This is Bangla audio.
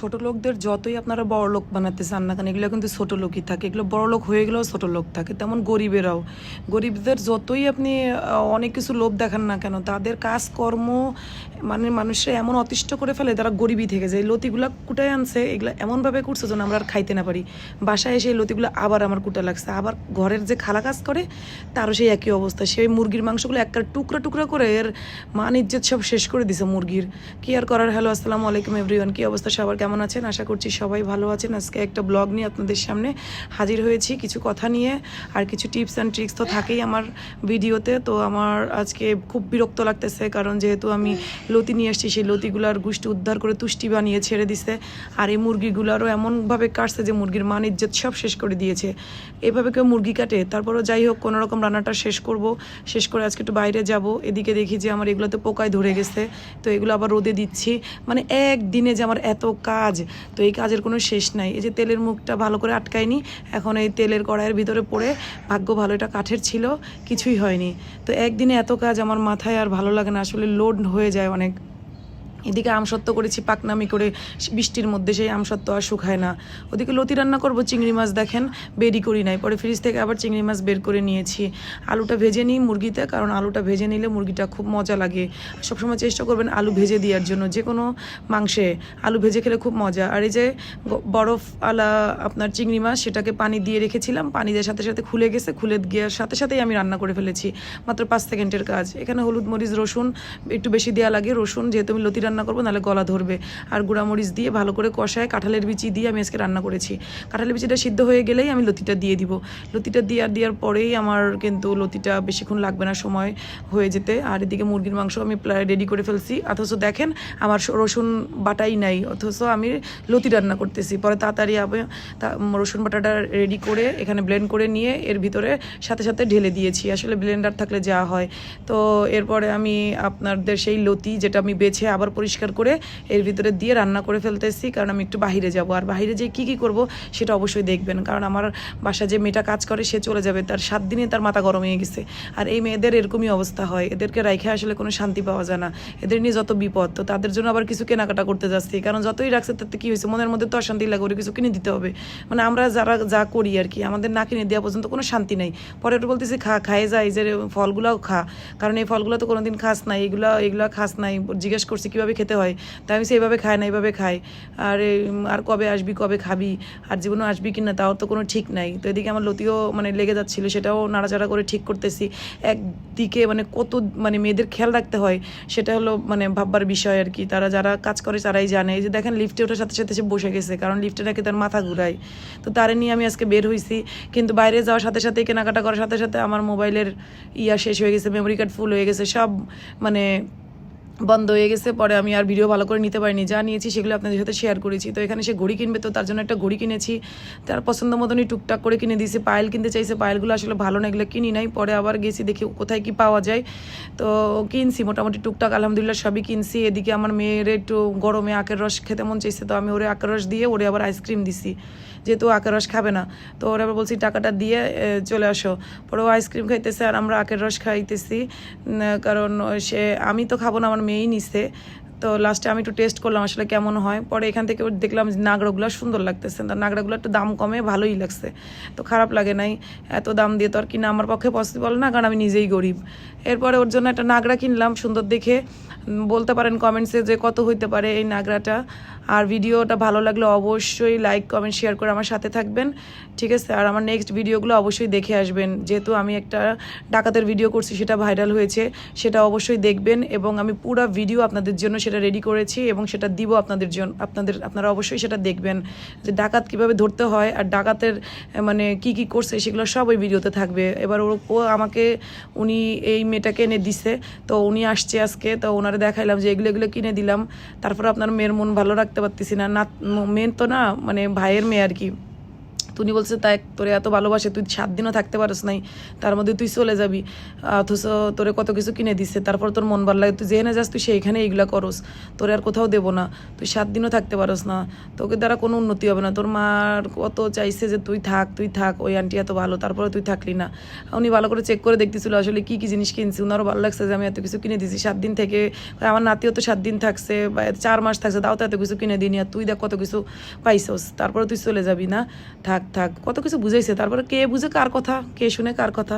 ছোট লোকদের যতই আপনারা বড় লোক বানাতে চান না কেন, এগুলো কিন্তু ছোট লোকই থাকে। এগুলো বড় লোক হয়ে গেলেও ছোট লোক থাকে। তেমন গরিবেরাও, গরিবদের যতই আপনি অনেক কিছু লোভ দেখান না কেন, তাদের কাজকর্ম মানে মানুষরা এমন অতিষ্ঠ করে ফেলে, তারা গরিবই থেকে যায়। লতিগুলো কুটায় আনছে, এগুলো এমনভাবে করছে যেন আমরা আর খাইতে না পারি। বাসায় এসে এই লতিগুলো আবার আমার কুটা লাগছে। আবার ঘরের যে খালা কাজ করে তারও সেই একই অবস্থা। সেই মুরগির মাংসগুলো একটা টুকরা টুকরা করে এর মান ইজ্জত সব শেষ করে দিছে মুরগির। কি আর করার। হ্যালো, আসসালামু আলাইকুম এভরিওয়ান। কি অবস্থা সবার, কেমন আছেন? আশা করছি সবাই ভালো আছেন। আজকে একটা ব্লগ নিয়ে আপনাদের সামনে হাজির হয়েছি, কিছু কথা নিয়ে আর কিছু টিপস অ্যান্ড ট্রিক্স তো থাকেই আমার ভিডিওতে। তো আমার আজকে খুব বিরক্ত লাগতেছে, কারণ যেহেতু আমি লতি নিয়ে আসছি, সেই লতিগুলার গুষ্টি উদ্ধার করে তুষ্টি বানিয়ে ছেড়ে দিছে। আর এই মুরগিগুলোরও এমনভাবে কাটছে যে মুরগির মান ইজ্জত সব শেষ করে দিয়েছে। এভাবে কেউ মুরগি কাটে? তারপরও যাই হোক, কোনোরকম রান্নাটা শেষ করব। শেষ করে আজকে একটু বাইরে যাব। এদিকে দেখি যে আমার এগুলোতে পোকায় ধরে গেছে, তো এগুলো আবার রোদে দিচ্ছি। মানে একদিনে যে আমার এত কাজ, তো এই কাজের কোনো শেষ নাই। এই যে তেলের মুখটা ভালো করে আটকায়নি, এখন এই তেলের কড়াইয়ের ভিতরে পড়ে, ভাগ্য ভালো এটা কাঠের ছিল, কিছুই হয়নি। তো একদিনে এত কাজ আমার মাথায় আর ভালো লাগে না, আসলে লোড হয়ে যায় অনেক। এদিকে আমসত্ত্ব করেছি পাকনামি করে বৃষ্টির মধ্যে, সেই আমসত্ত্ব আর শুকায় না। ওদিকে লতি রান্না করব, চিংড়ি মাছ দেখেন বেরই করি নাই, পরে ফ্রিজ থেকে আবার চিংড়ি মাছ বের করে নিয়েছি। আলুটা ভেজে নিই মুরগিতে, কারণ আলুটা ভেজে নিলে মুরগিটা খুব মজা লাগে। সবসময় চেষ্টা করবেন আলু ভেজে দেওয়ার জন্য, যে কোনো মাংসে আলু ভেজে খেলে খুব মজা। আর এই যে বরফ আলা আপনার চিংড়ি মাছ, সেটাকে পানি দিয়ে রেখেছিলাম, পানি দেওয়ার সাথে সাথে খুলে গেছে, খুলে গিয়ার সাথে সাথেই আমি রান্না করে ফেলেছি। মাত্র 5 সেকেন্ডের কাজ। এখানে হলুদ মরিচ রসুন একটু বেশি দেওয়া লাগে, রসুন যেহেতু আমি লতি রান্না করবো, নাহলে গলা ধরবে। আর গুঁড়ামরিচ দিয়ে ভালো করে কষায় কাঁঠালের বিচি দিয়ে আমি আজকে রান্না করেছি। কাঁঠালের বিচিটা সিদ্ধ হয়ে গেলেই আমি লতিটা দিয়ে দিব। লতিটা দেওয়ার পরেই আমার কিন্তু লতিটা বেশিক্ষণ লাগবে না সময় হয়ে যেতে। আর এদিকে মুরগির মাংস আমি প্রায় রেডি করে ফেলছি, অথচ দেখেন আমার রসুন বাটাই নাই, অথচ আমি লতি রান্না করতেছি। পরে তাড়াতাড়ি রসুন বাটাটা রেডি করে এখানে ব্লেন্ড করে নিয়ে এর ভিতরে সাথে সাথে ঢেলে দিয়েছি। আসলে ব্লেন্ডার থাকলে যা হয়। তো এরপরে আমি আপনাদের সেই লতি যেটা আমি বেছে আবার পরিষ্কার করে এর ভিতরে দিয়ে রান্না করে ফেলতেছি, কারণ আমি একটু বাহিরে যাব। আর বাহিরে যে কী করব সেটা অবশ্যই দেখবেন, কারণ আমার বাসা যে মেয়েটা কাজ করে সে চলে যাবে, তার 7 দিনে তার মাথা গরম হয়ে গেছে। আর এই মেয়েদের এরকমই অবস্থা হয়, এদেরকে রাইখে আসলে কোনো শান্তি পাওয়া যায় না। এদের নিয়ে যত বিপদ, তো তাদের জন্য আবার কিছু কেনাকাটা করতে যাচ্ছি, কারণ যতই রাখছে তাতে কী হয়েছে, মনের মধ্যে তো অশান্তি লাগে, ওরা কিছু কিনে দিতে হবে। মানে আমরা যারা যা করি আর কি, আমাদের না কিনে দেওয়া পর্যন্ত কোনো শান্তি নেই। পরে ওটা বলতেছি খায়ে যায়, যে ফলগুলাও খা, কারণ এই ফলগুলো তো কোনোদিন খাস নাই, এগুলা খাস নাই। জিজ্ঞেস করছি কীভাবে খেতে হয়, তাই আমি এইভাবে খাই না, এইভাবে খাই। আর কবে আসবি, কবে খাবি, আর জীবনে আসবি কিনা তাও তো কোনো ঠিক নাই। তো এদিকে আমার লতিও মানে লেগে যাচ্ছিলো, সেটাও নাড়াচাড়া করে ঠিক করতেছি। একদিকে মানে কত মানে মেয়েদের খেয়াল রাখতে হয়, সেটা হলো মানে ভাববার বিষয় আর কি। তারা যারা কাজ করে তারাই জানে। এই যে দেখেন লিফটে ওঠার সাথে সাথে সে বসে গেছে, কারণ লিফটে নাকি তার মাথা ঘুরায়। তো তারে নিয়ে আমি আজকে বের হয়েছি, কিন্তু বাইরে যাওয়ার সাথে সাথে কেনাকাটা করার সাথে সাথে আমার মোবাইলের শেষ হয়ে গেছে, মেমোরি কার্ড ফুল হয়ে গেছে, সব মানে বন্ধ হয়ে গেছে। পরে আমি আর ভিডিও ভালো করে নিতে পারিনি, যা নিয়েছি সেগুলো আপনাদের সাথে শেয়ার করেছি। তো এখানে সে ঘড়ি কিনবে, তো তার জন্য একটা ঘড়ি কিনেছি, তার পছন্দ মতনই টুকটাক করে কিনে দিয়েছি। পায়েল কিনতে চাইছে, পায়েলগুলো আসলে ভালো না, এগুলো কিনি নাই। পরে আবার গেছি দেখি কোথায় কি পাওয়া যায়, তো কিনছি মোটামুটি টুকটাক, আলহামদুলিল্লাহ সবই কিনছি। এদিকে আমার মেয়ের একটু গরমে আখের রস খেতে মন চাইছে, তো আমি ওরে আখের রস দিয়ে ওরে আবার আইসক্রিম দিছি, যেহেতু আখের রস খাবে না। তো ওরা আবার বলছি টাকাটা দিয়ে চলে আসো। পরে ও আইসক্রিম খাইতেছে আর আমরা আখের রস খাইতেছি, কারণ আমি তো খাবো না, আমার মেয়েই নিছে। তো লাস্টে আমি একটু টেস্ট করলাম আসলে কেমন হয়। পরে এখান থেকে দেখলাম নাগড়াগুলো সুন্দর লাগতেছে, তার নাগড়াগুলো একটু দাম কমে, ভালোই লাগছে, তো খারাপ লাগে নাই। এত দাম দিয়ে তো আর কিনা আমার পক্ষে পসিবল না, কারণ আমি নিজেই গরিব। এরপরে ওর জন্য একটা নাগড়া কিনলাম সুন্দর দেখে। বলতে পারেন কমেন্টসে যে কত হইতে পারে এই নাগড়াটা। আর ভিডিওটা ভালো লাগলে অবশ্যই লাইক কমেন্ট শেয়ার করে আমার সাথে থাকবেন, ঠিক আছে? আর আমার নেক্সট ভিডিওগুলো অবশ্যই দেখে আসবেন, যেহেতু আমি একটা ডাকাতের ভিডিও করছি, সেটা ভাইরাল হয়েছে, সেটা অবশ্যই দেখবেন। এবং আমি পুরো ভিডিও আপনাদের জন্য সেটা রেডি করেছি এবং সেটা দিব আপনাদের জন্য, আপনারা অবশ্যই সেটা দেখবেন, যে ডাকাত কীভাবে ধরতে হয় আর ডাকাতের মানে কি কি করছে সেগুলো সব ওই ভিডিওতে থাকবে। এবার ও আমাকে উনি এই মেয়েটাকে এনে দিছে, তো উনি আসছে আজকে, তো ওনারা দেখাইলাম যে এগুলো কিনে দিলাম। তারপর আপনার মেয়ের মন ভালো রাখতে পারতেছি না, মেন তো না মানে ভাইয়ের মেয়ে আর কি। তো উনি বলছে তাই তোরে এত ভালোবাসে, তুই 7 দিনও থাকতে পারিস নাই, তার মধ্যে তুই চলে যাবি, অথচ তোরে কত কিছু কিনে দিচ্ছে, তারপর তোর মন ভালো লাগে, তুই যেখানে যাস তুই সেইখানে এইগুলা করস, তোরে আর কোথাও দেবো না, তুই 7 দিনও থাকতে পারস না, তোকে দ্বারা কোনো উন্নতি হবে না, তোর মার কত চাইছে যে তুই থাক, ওই আন্টি এত ভালো, তারপরে তুই থাকলি না। উনি ভালো করে চেক করে দেখতেছিল আসলে কি কি জিনিস কিনছি, ওনারও ভালো লাগছে যে আমি এত কিছু কিনে দিয়েছি 7 দিন থেকে, আমার নাতিও তো 7 দিন থাকছে বা 4 মাস থাকছে, তাও তো এত কিছু কিনে দিনি, আর তুই দেখ কত কিছু পাইছস, তারপরে তুই চলে যাবি না, থাক কত কিছু বুঝাইছে, তারপরে কে বুঝে কার কথা, কে শুনে কার কথা।